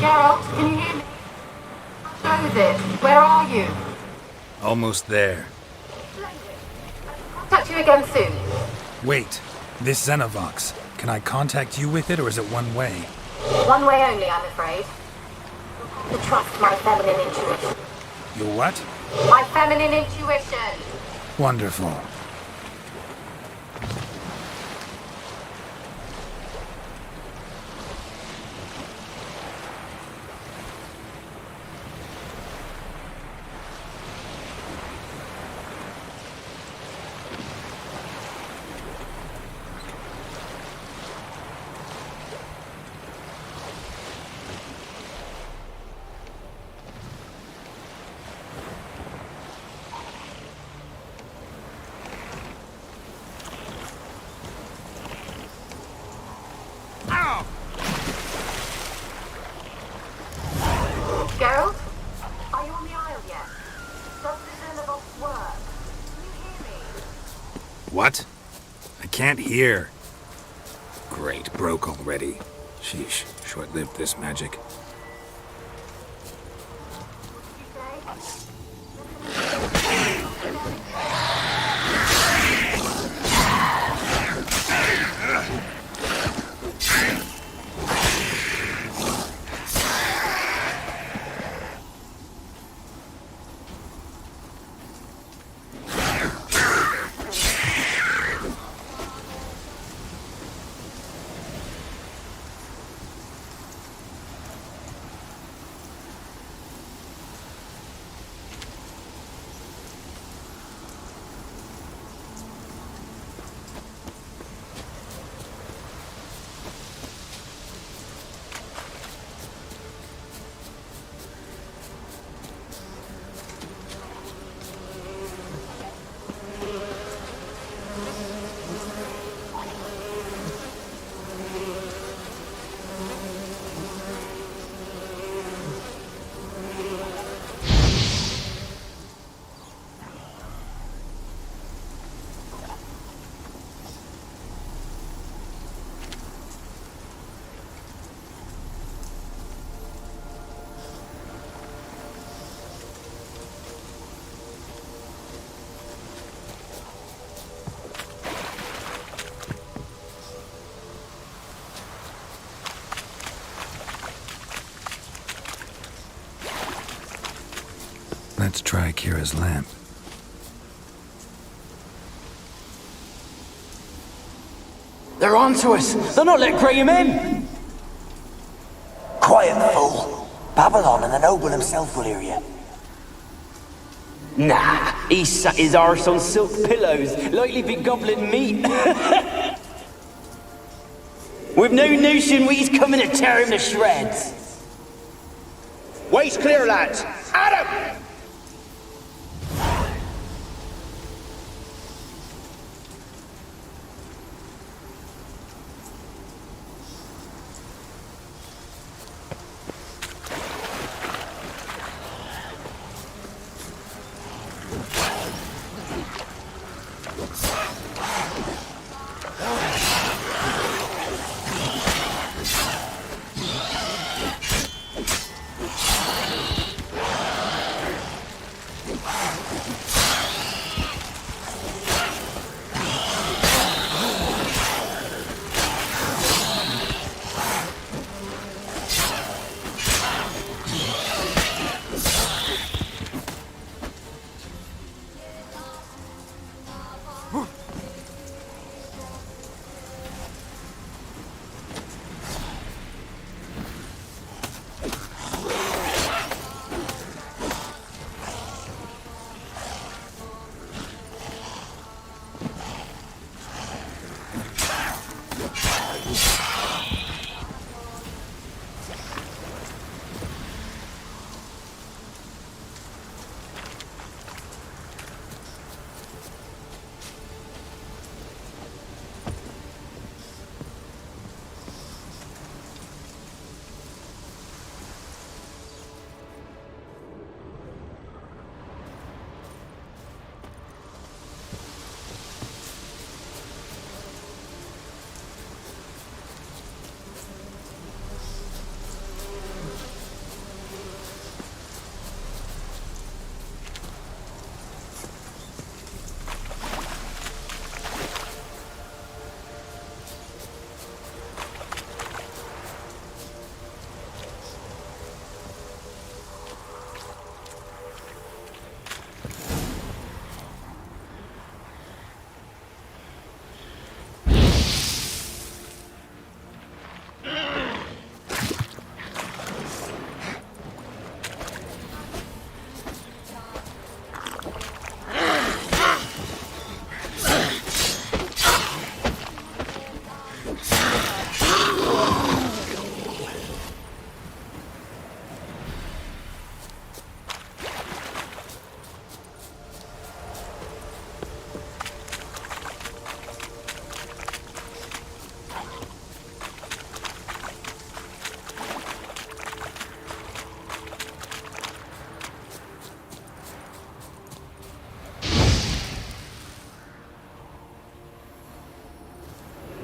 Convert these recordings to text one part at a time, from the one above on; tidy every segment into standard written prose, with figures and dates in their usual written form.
Geralt, can you hear me? How is it? Where are you? Almost there. Contact you again soon. Wait, this Xenovox. Can I contact you with it, or is it one way? One way only, I'm afraid. To trust my feminine intuition. Your what? My feminine intuition! Wonderful. Geralt? Are you on the Isle yet? Does the Xenovox work? Can you hear me? What? I can't hear. Great, broke already. Sheesh, short-lived this magic. Let's try Kira's lamp. They're onto us! They're not letting Graham in! Quiet, fool. Babylon and the noble himself will hear you. Nah, he sat his arse on silk pillows, likely be gobbling meat. We've no notion we's coming to tear him to shreds. Way's clear, lads! Adam!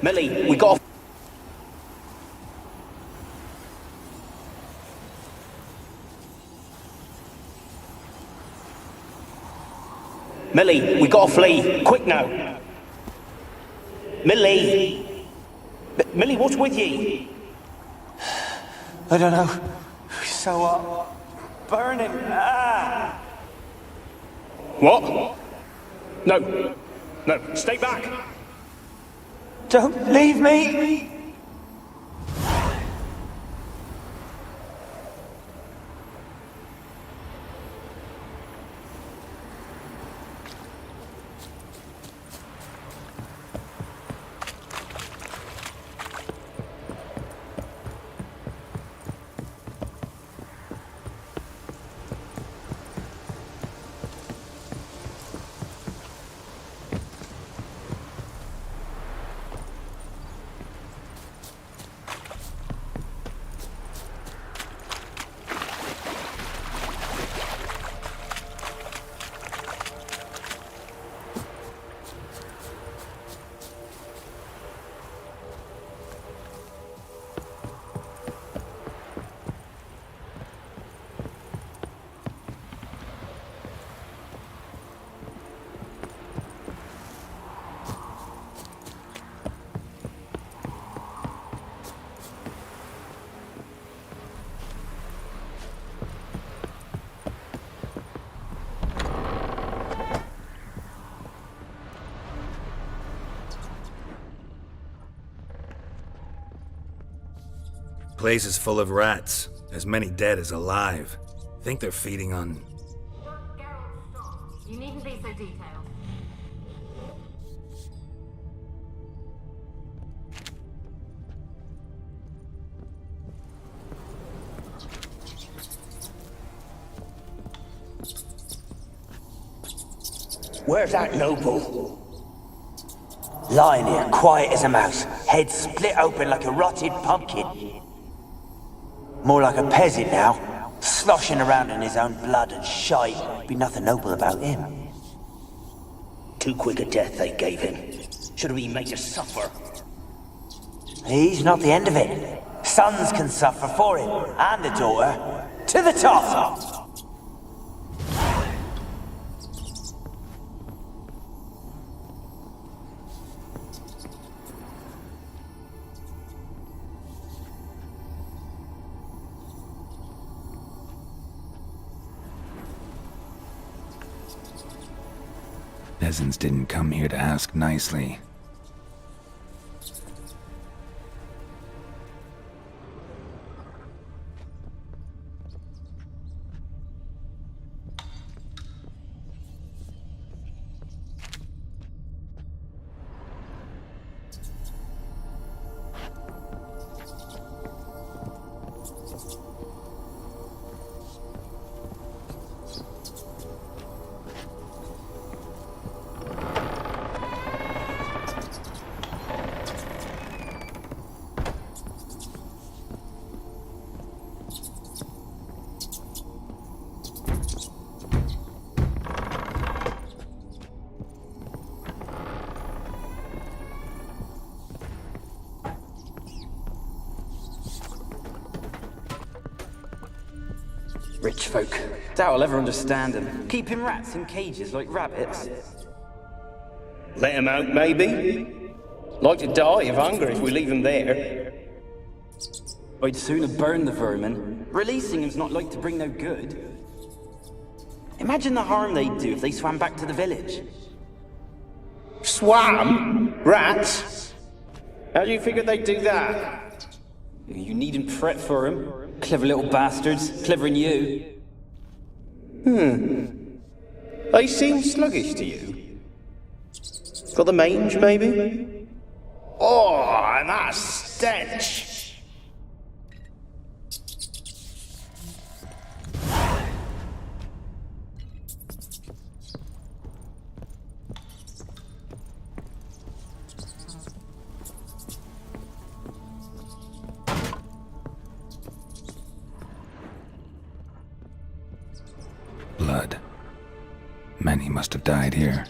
Millie, we got... Millie, we gotta flee. Quick now. Millie! Millie, what's with ye? I don't know. So, burning. Ah! What? No. No, stay back. Don't leave me! Place is full of rats. As many dead as alive. Think they're feeding on... Geralt, stop. You needn't be so detailed. Where's that noble? Lying here, quiet as a mouse, head split open like a rotted pumpkin. More like a peasant now, sloshing around in his own blood and shite. Be nothing noble about him. Too quick a death they gave him. Should have been made to suffer. He's not the end of it. Sons can suffer for him, and a daughter. To the top! Peasants didn't come here to ask nicely. Rich folk. Doubt I'll ever understand them. Keeping rats in cages like rabbits. Let him out, maybe? Like to die of hunger if we leave him there. I'd sooner burn the vermin. Releasing him's not like to bring no good. Imagine the harm they'd do if they swam back to the village. Swam? Rats? How do you figure they'd do that? You needn't fret for him. Clever little bastards, clever than you. They seem sluggish to you. Got the mange, maybe? Oh, and that stench! Blood. Many must have died here.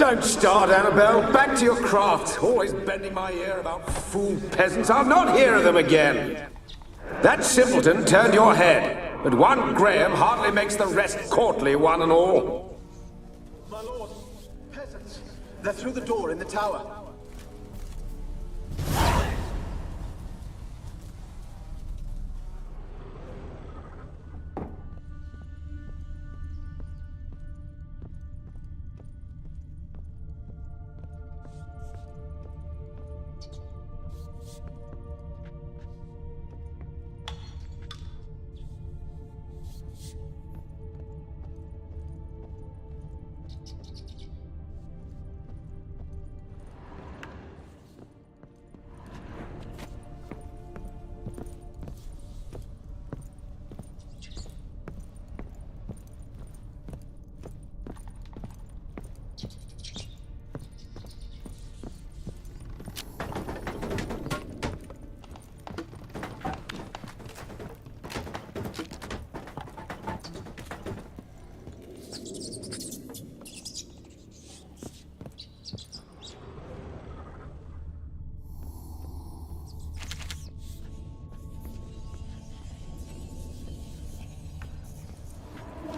Don't start, Annabelle. Back to your craft. Always bending my ear about fool peasants. I'll not hear of them again. That simpleton turned your head, but one Graham hardly makes the rest courtly, one and all. My lord, peasants. They're through the door in the tower.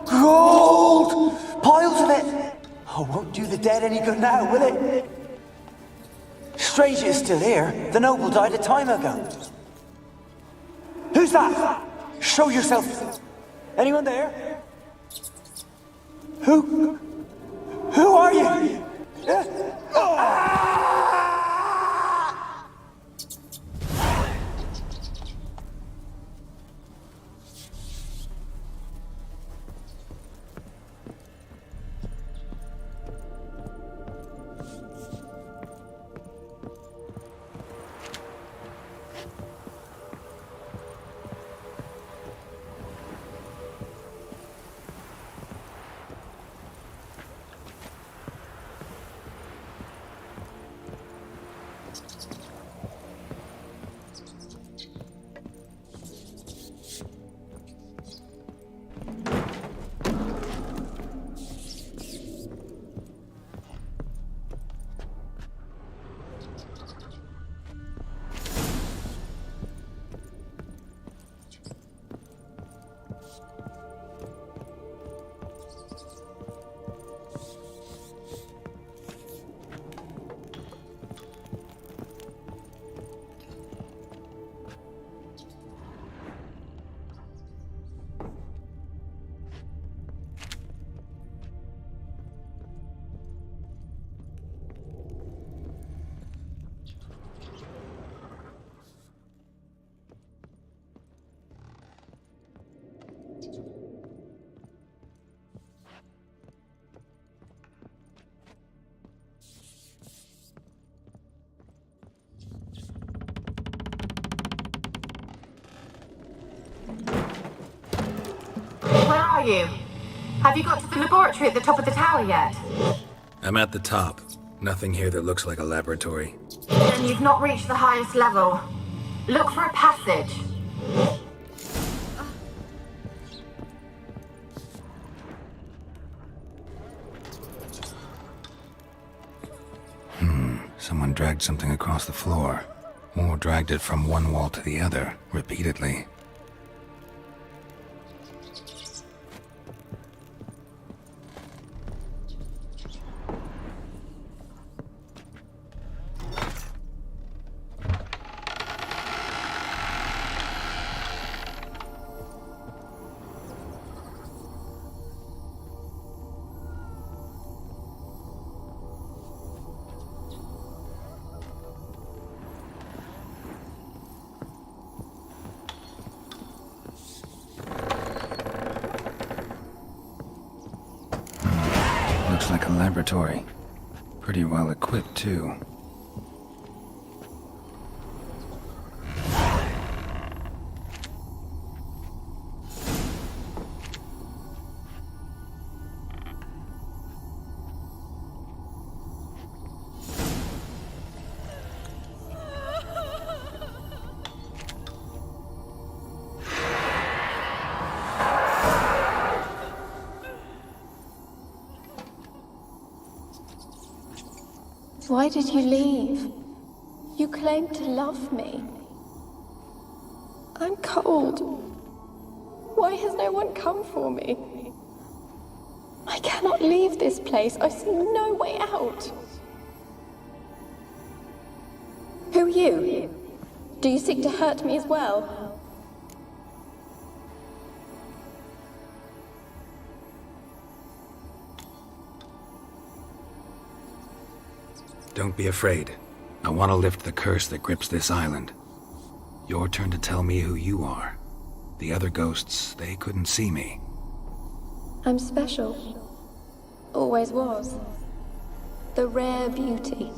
Gold! Piles of it! Oh, won't do the dead any good now, will it? Strange it's still here. The noble died a time ago. Who's that? Show yourself. Anyone there? Who are you? Where are you? Have you got to the laboratory at the top of the tower yet? I'm at the top. Nothing here that looks like a laboratory. Then you've not reached the highest level. Look for a passage. Someone dragged something across the floor. Or dragged it from one wall to the other, repeatedly. Looks like a laboratory. Pretty well equipped, too. Why did you leave? You claimed to love me. I'm cold. Why has no one come for me? I cannot leave this place. I see no way out. Who are you? Do you seek to hurt me as well? Don't be afraid. I want to lift the curse that grips this island. Your turn to tell me who you are. The other ghosts, they couldn't see me. I'm special. Always was. The rare beauty.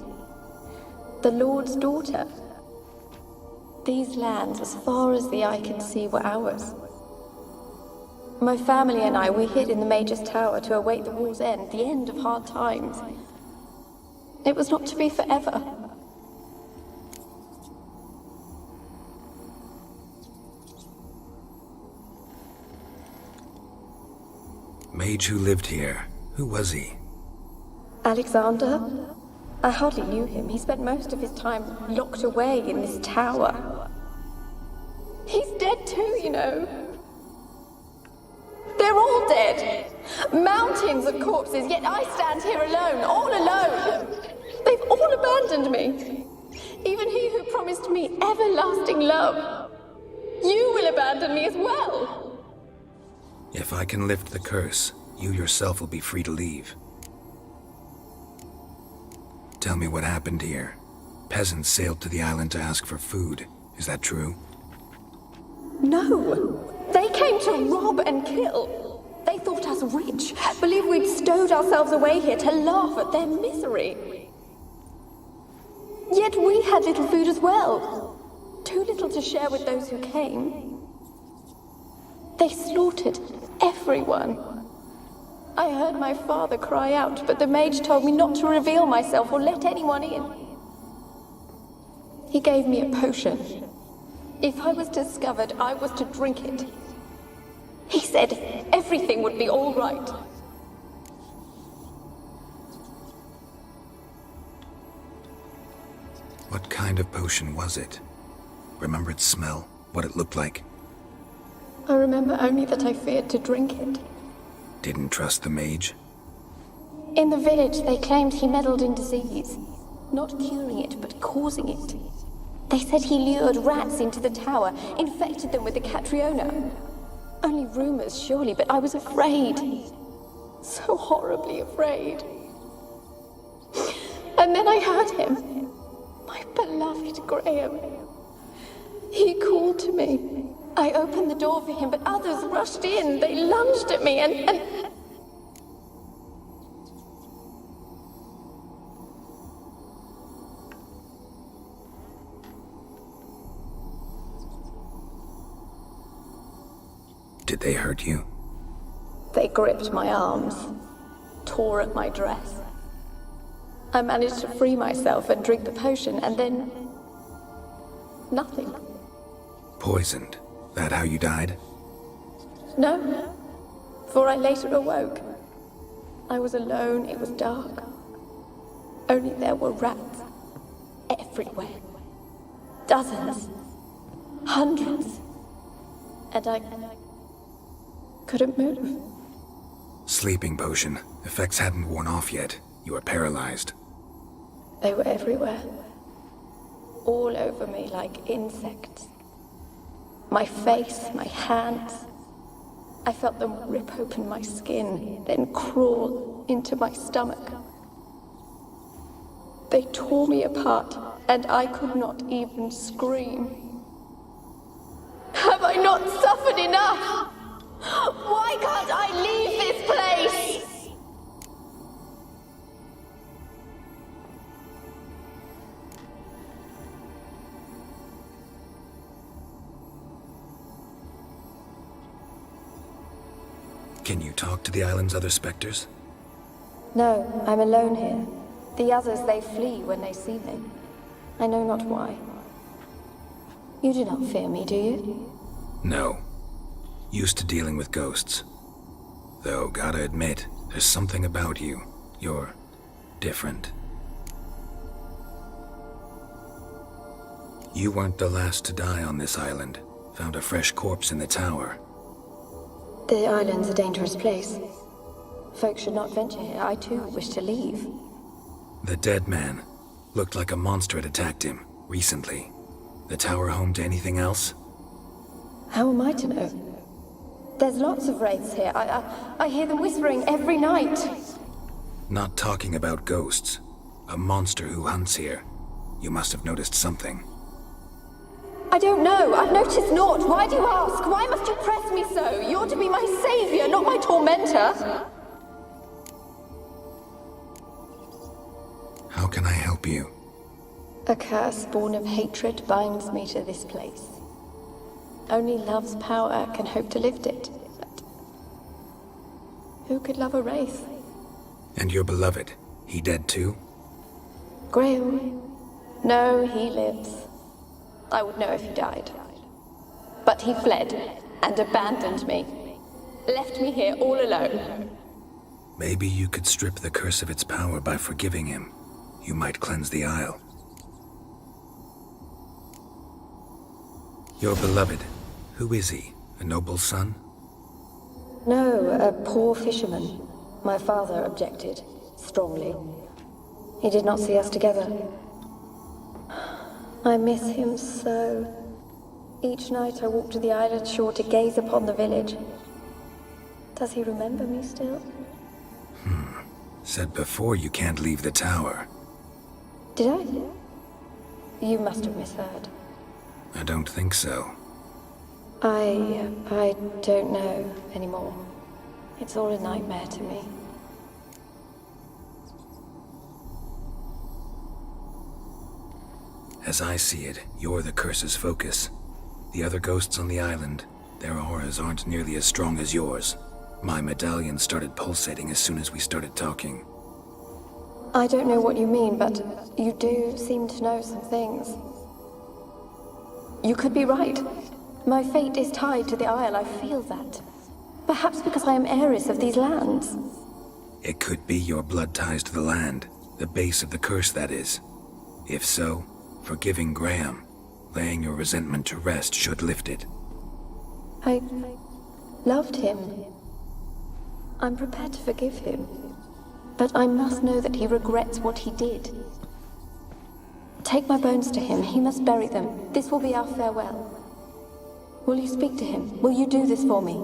The Lord's daughter. These lands, as far as the eye could see, were ours. My family and I, we hid in the Major's Tower to await the war's end, the end of hard times. It was not to be forever. Mage who lived here. Who was he? Alexander? I hardly knew him. He spent most of his time locked away in this tower. He's dead too, you know. They're all dead. Mountains of corpses, yet I stand here alone, all alone. They've all abandoned me. Even he who promised me everlasting love. You will abandon me as well. If I can lift the curse, you yourself will be free to leave. Tell me what happened here. Peasants sailed to the island to ask for food. Is that true? No. They came to rob and kill. They thought us rich, believed we'd stowed ourselves away here to laugh at their misery. Yet we had little food as well. Too little to share with those who came. They slaughtered everyone. I heard my father cry out, but the mage told me not to reveal myself or let anyone in. He gave me a potion. If I was discovered, I was to drink it. He said everything would be all right. What kind of potion was it? Remember its smell? What it looked like? I remember only that I feared to drink it. Didn't trust the mage? In the village, they claimed he meddled in disease. Not curing it, but causing it. They said he lured rats into the tower, infected them with the Catriona. Only rumors, surely, but I was afraid. So horribly afraid. And then I heard him. My beloved Graham. He called to me. I opened the door for him, but others rushed in. They lunged at me and... Did they hurt you? They gripped my arms, tore at my dress. I managed to free myself and drink the potion, and then... nothing. Poisoned? That how you died? No, for I later awoke. I was alone, it was dark. Only there were rats everywhere. Dozens. Hundreds. And I couldn't move. Sleeping potion. Effects hadn't worn off yet. You were paralyzed. They were everywhere. All over me like insects. My face, my hands. I felt them rip open my skin, then crawl into my stomach. They tore me apart, and I could not even scream. Have I not suffered enough? Why can't I leave this place? Can you talk to the island's other specters? No, I'm alone here. The others, they flee when they see me. I know not why. You do not fear me, do you? No. Used to dealing with ghosts. Though, gotta admit, there's something about you. You're different. You weren't the last to die on this island. Found a fresh corpse in the tower. The island's a dangerous place. Folks should not venture here. I too wish to leave. The dead man. Looked like a monster had attacked him, recently. The tower home to anything else? How am I to know? There's lots of wraiths here. I hear them whispering every night. Not talking about ghosts. A monster who hunts here. You must have noticed something. I don't know. I've noticed naught. Why do you ask? Why must you press me so? You're to be my savior, not my tormentor. How can I help you? A curse born of hatred binds me to this place. Only love's power can hope to lift it. But who could love a wraith? And your beloved, he dead too? Graham? No, he lives. I would know if he died. But he fled and abandoned me. Left me here all alone. Maybe you could strip the curse of its power by forgiving him. You might cleanse the Isle. Your beloved, who is he? A noble son? No, a poor fisherman. My father objected, strongly. He did not see us together. I miss him so. Each night I walk to the island shore to gaze upon the village. Does he remember me still? Said before you can't leave the tower. Did I? You must have misheard. I don't think so. I don't know anymore. It's all a nightmare to me. As I see it, you're the curse's focus. The other ghosts on the island, their auras aren't nearly as strong as yours. My medallion started pulsating as soon as we started talking. I don't know what you mean, but you do seem to know some things. You could be right. My fate is tied to the Isle, I feel that. Perhaps because I am heiress of these lands. It could be your blood ties to the land, the base of the curse, that is. If so, forgiving Graham, laying your resentment to rest should lift it. I loved him. I'm prepared to forgive him. But I must know that he regrets what he did. Take my bones to him. He must bury them. This will be our farewell. Will you speak to him? Will you do this for me?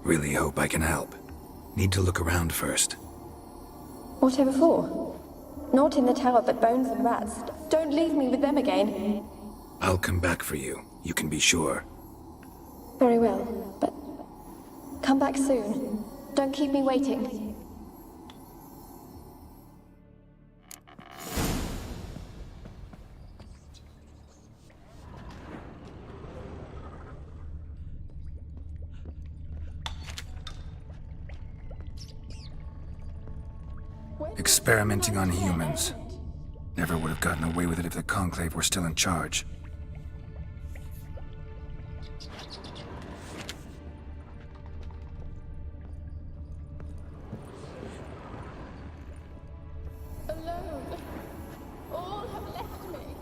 Really hope I can help. Need to look around first. Whatever for? Not in the tower, but bones and rats. Don't leave me with them again. I'll come back for you, you can be sure. Very well, but come back soon. Don't keep me waiting. Experimenting on humans. Never would have gotten away with it if the Conclave were still in charge. Alone. All have left me.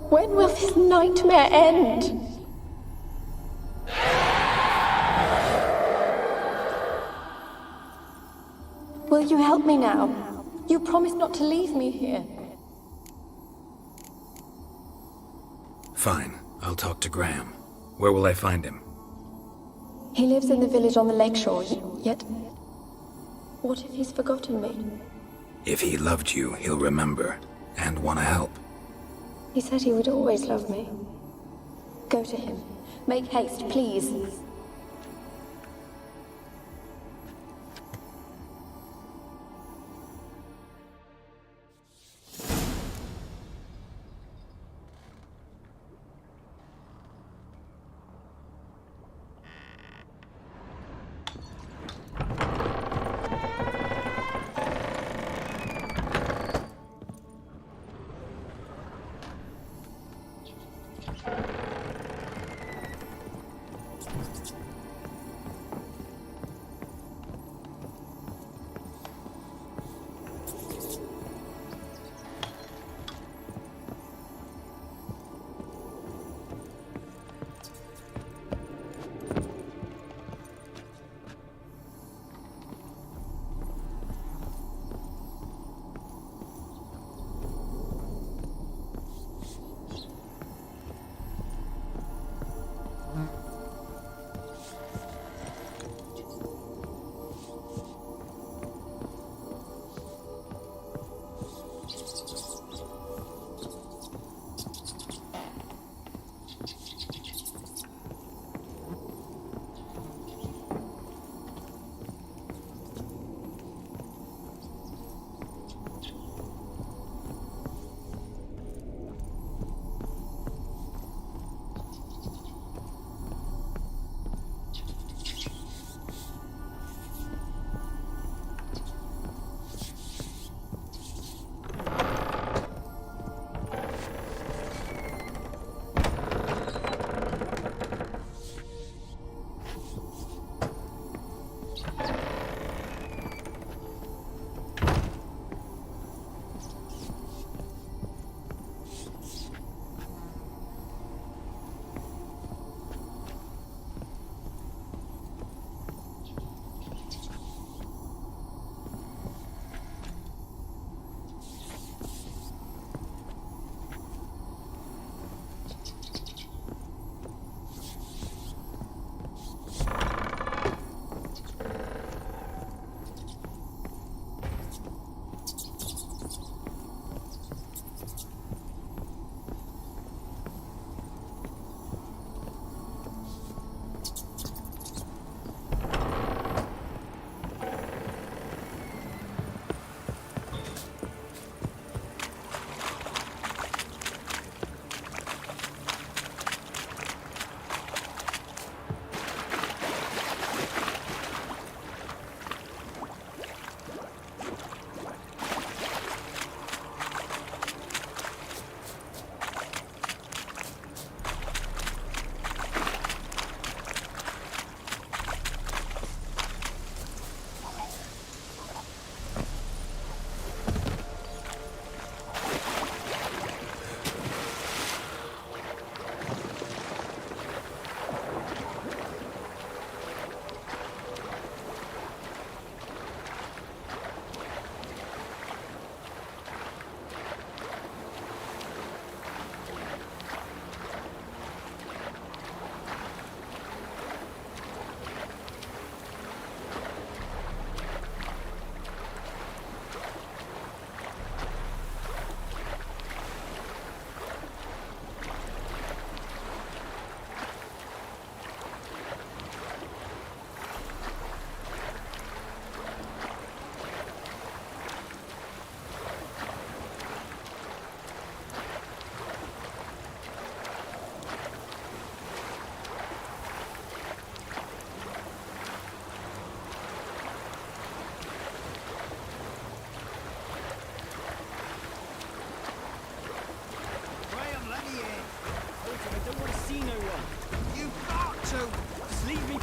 When will this nightmare end? Will you help me now? You promised not to leave me here. Fine, I'll talk to Graham. Where will I find him? He lives in the village on the lakeshore, yet... What if he's forgotten me? If he loved you, he'll remember, and want to help. He said he would always love me. Go to him. Make haste, please.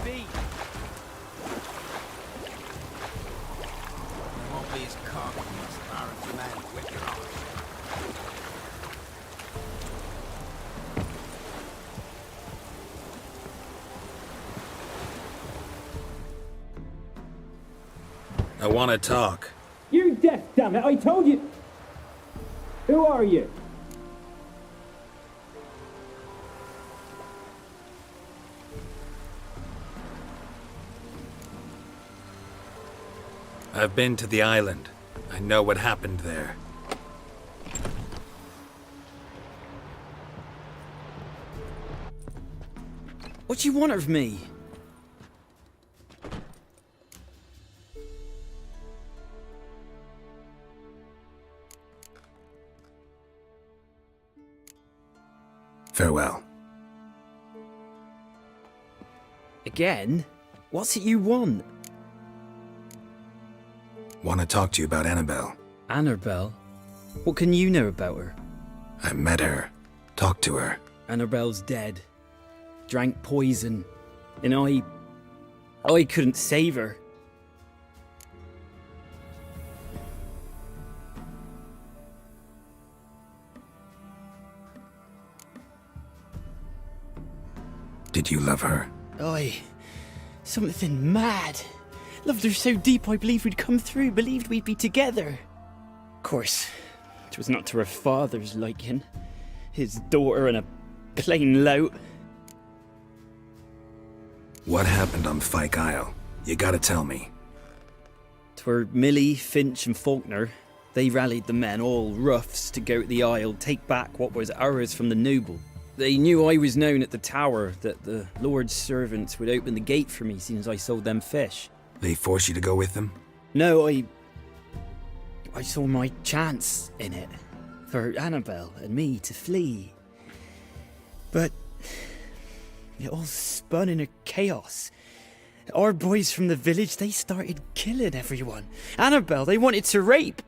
be? There won't be as cocky as far as man with your arms. I want to talk. You're deaf, damn it! I told you. Who are you? I've been to the island. I know what happened there. What do you want of me? Farewell. Again? What's it you want? Want to talk to you about Annabelle. Annabelle? What can you know about her? I met her. Talked to her. Annabelle's dead. Drank poison. And I couldn't save her. Did you love her? Something mad. Loved her so deep I believed we'd come through, believed we'd be together. Of course, it was not to her father's liking. His daughter and a plain lout. What happened on Fyke Isle? You gotta tell me. 'Twere Millie, Finch and Faulkner. They rallied the men, all roughs, to go to the Isle, take back what was ours from the noble. They knew I was known at the tower, that the Lord's servants would open the gate for me, seeing as I sold them fish. They forced you to go with them? No, I saw my chance in it, for Annabelle and me to flee. But it all spun in a chaos. Our boys from the village, they started killing everyone. Annabelle, they wanted to rape.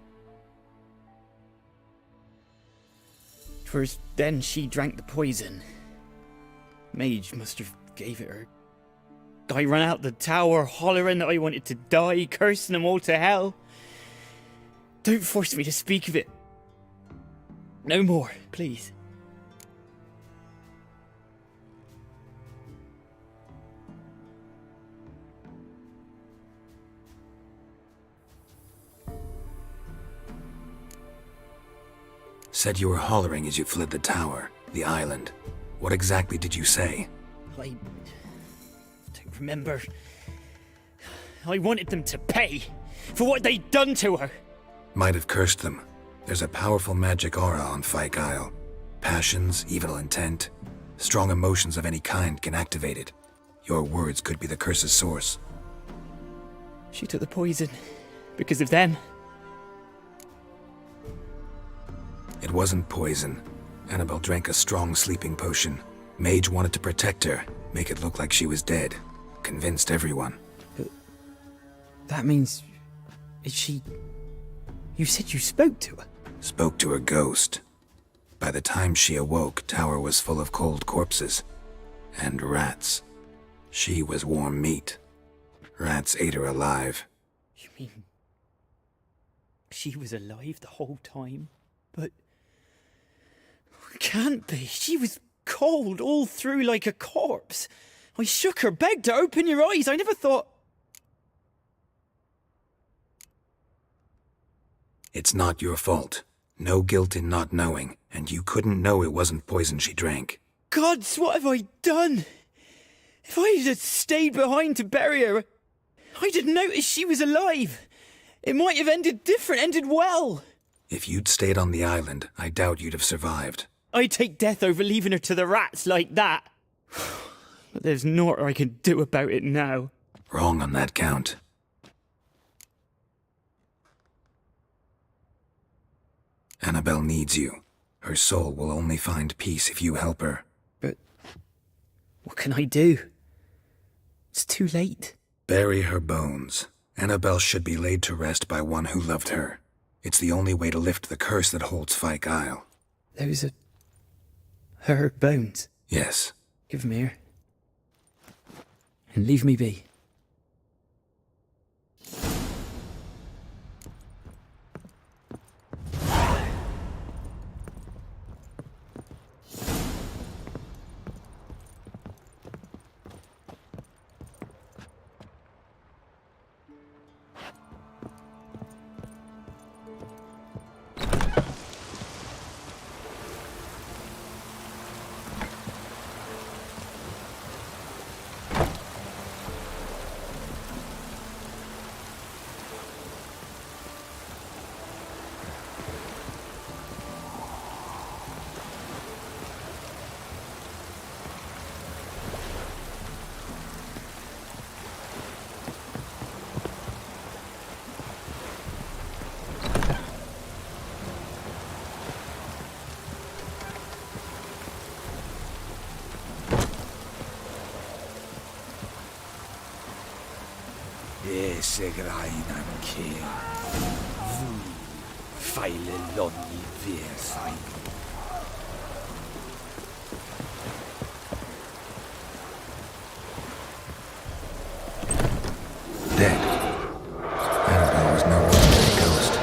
'Twas then she drank the poison. Mage must have gave it her. I ran out the tower, hollering that I wanted to die, cursing them all to hell. Don't force me to speak of it. No more, please. Said you were hollering as you fled the tower, the island. What exactly did you say? I don't remember. I wanted them to pay for what they'd done to her. Might have cursed them. There's a powerful magic aura on Fyke Isle. Passions, evil intent, strong emotions of any kind can activate it. Your words could be the curse's source. She took the poison because of them. It wasn't poison. Annabelle drank a strong sleeping potion. Mage wanted to protect her, make it look like she was dead. Convinced everyone. That means... is she... You said you spoke to her? Spoke to her ghost. By the time she awoke, tower was full of cold corpses. And rats. She was warm meat. Rats ate her alive. You mean... she was alive the whole time? But... can't be. She was cold all through like a corpse. I shook her, begged her, open your eyes. I never thought... It's not your fault. No guilt in not knowing, and you couldn't know it wasn't poison she drank. Gods, what have I done? If I had stayed behind to bury her, I didn't notice she was alive. It might have ended different, ended well. If you'd stayed on the island, I doubt you'd have survived. I'd take death over leaving her to the rats like that. But there's naught I can do about it now. Wrong on that count. Annabelle needs you. Her soul will only find peace if you help her. But what can I do? It's too late. Bury her bones. Annabelle should be laid to rest by one who loved her. It's the only way to lift the curse that holds Fyke Isle. Those are... her bones? Yes. Give them here. and leave me be. Ese grainan ke vu feile lonni versai. Dead. Annabelle was no longer a ghost.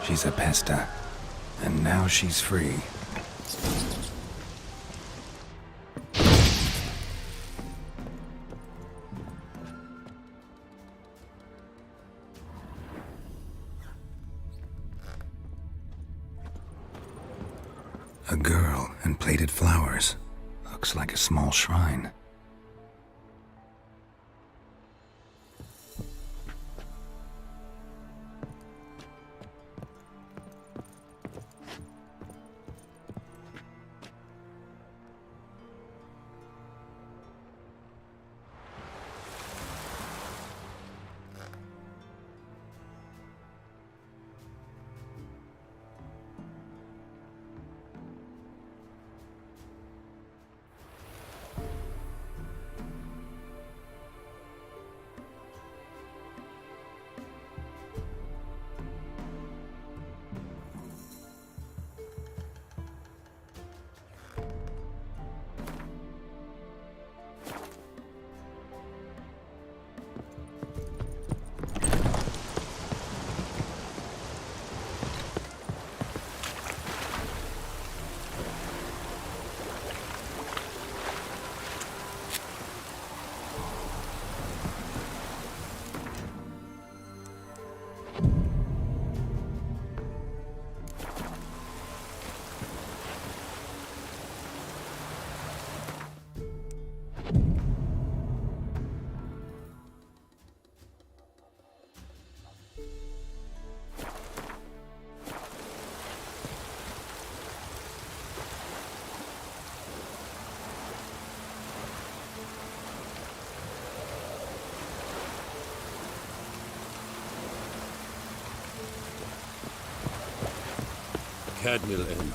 She's a pesta. And now she's free. A girl and plated flowers. Looks like a small shrine. Cadmiel M.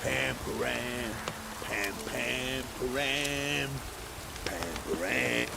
Pam-param, pam-pam-param, pam-param.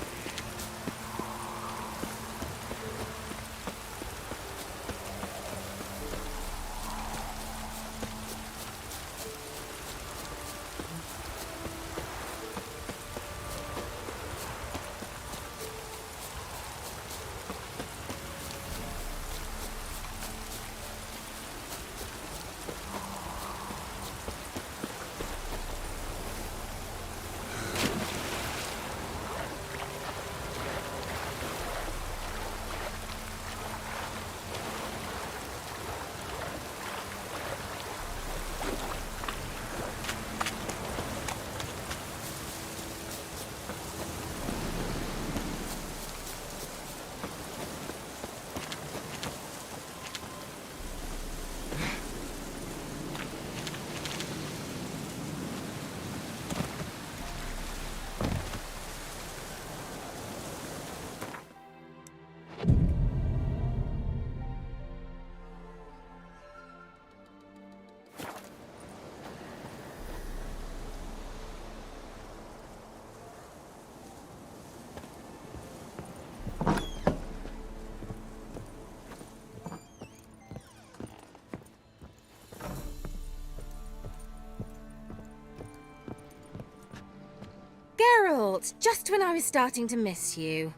fault, just when I was starting to miss you.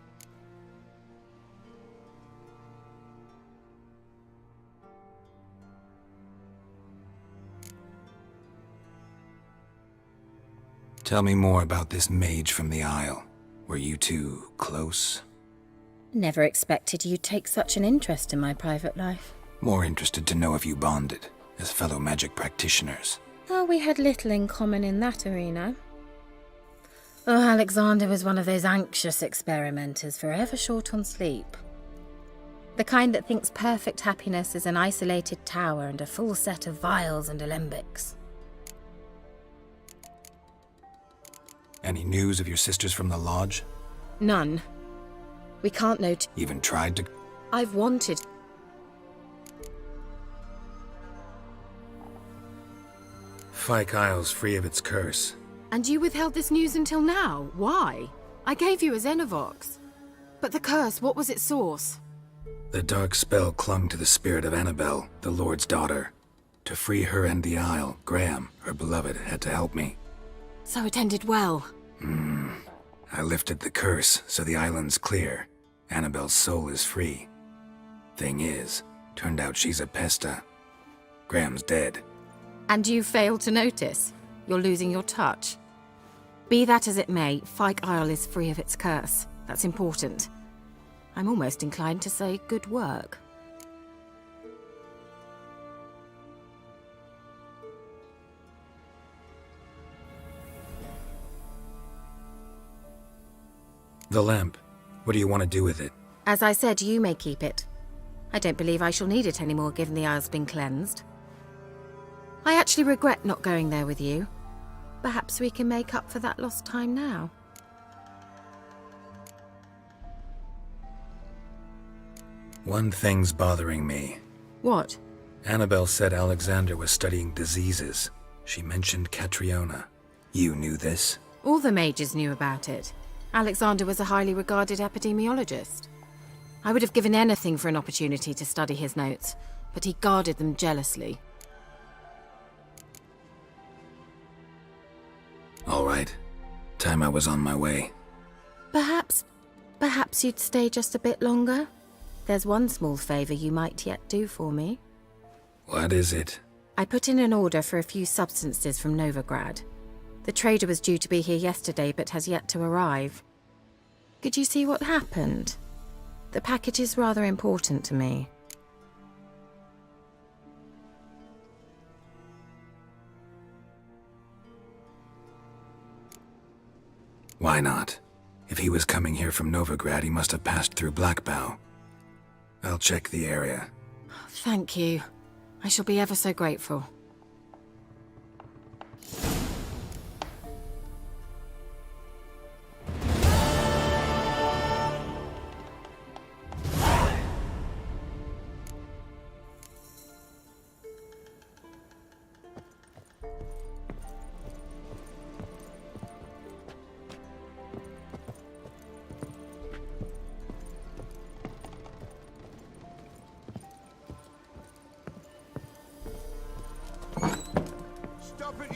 Tell me more about this mage from the Isle. Were you two close? Never expected you'd take such an interest in my private life. More interested to know if you bonded, as fellow magic practitioners. Oh, we had little in common in that arena. Oh, Alexander was one of those anxious experimenters, forever short on sleep. The kind that thinks perfect happiness is an isolated tower and a full set of vials and alembics. Any news of your sisters from the lodge? None. We can't know. Even tried to... I've wanted. Fyke Isle's free of its curse. And you withheld this news until now? Why? I gave you a Xenovox. But the curse, what was its source? The dark spell clung to the spirit of Annabelle, the Lord's daughter. To free her and the Isle, Graham, her beloved, had to help me. So it ended well. I lifted the curse, so the island's clear. Annabelle's soul is free. Thing is, turned out she's a pesta. Graham's dead. And you failed to notice? You're losing your touch. Be that as it may, Fyke Isle is free of its curse. That's important. I'm almost inclined to say good work. The lamp. What do you want to do with it? As I said, you may keep it. I don't believe I shall need it anymore, given the Isle's been cleansed. I actually regret not going there with you. Perhaps we can make up for that lost time now. One thing's bothering me. What? Annabelle said Alexander was studying diseases. She mentioned Catriona. You knew this? All the mages knew about it. Alexander was a highly regarded epidemiologist. I would have given anything for an opportunity to study his notes, but he guarded them jealously. All right. Time I was on my way. Perhaps you'd stay just a bit longer? There's one small favor you might yet do for me. What is it? I put in an order for a few substances from Novigrad. The trader was due to be here yesterday, but has yet to arrive. Could you see what happened? The package is rather important to me. Why not? If he was coming here from Novigrad, he must have passed through Blackbow. I'll check the area. Thank you. I shall be ever so grateful.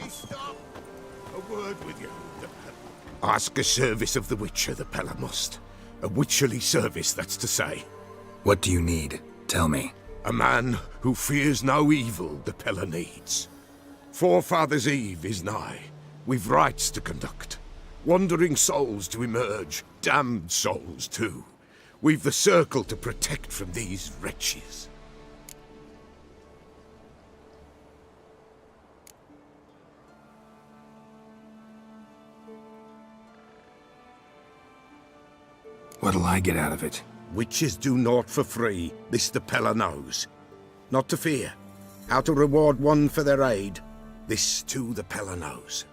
Stop! A word with you. Ask a service of the Witcher, the Pella must. A witcherly service, that's to say. What do you need? Tell me. A man who fears no evil the Pella needs. Forefathers' Eve is nigh. We've rites to conduct. Wandering souls to emerge. Damned souls, too. We've the circle to protect from these wretches. What'll I get out of it? Witches do naught for free, this the Pella knows. Not to fear. How to reward one for their aid, this too the Pella knows.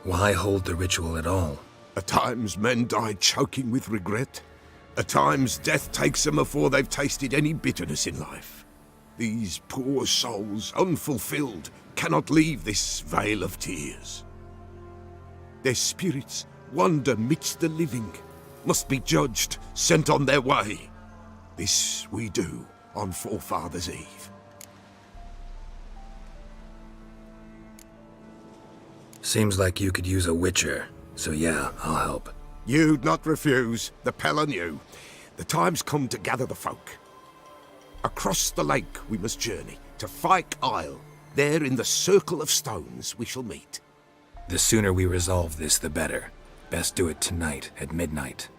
Why hold the ritual at all? At times men die choking with regret. At times death takes them before they've tasted any bitterness in life. These poor souls, unfulfilled, cannot leave this vale of tears. Their spirits wander midst the living, must be judged, sent on their way. This we do on Forefathers' Eve. Seems like you could use a witcher, so yeah, I'll help. You'd not refuse, the Pella knew. The time's come to gather the folk. Across the lake we must journey, to Fyke Isle. There in the circle of stones we shall meet. The sooner we resolve this, the better. Best do it tonight, at midnight.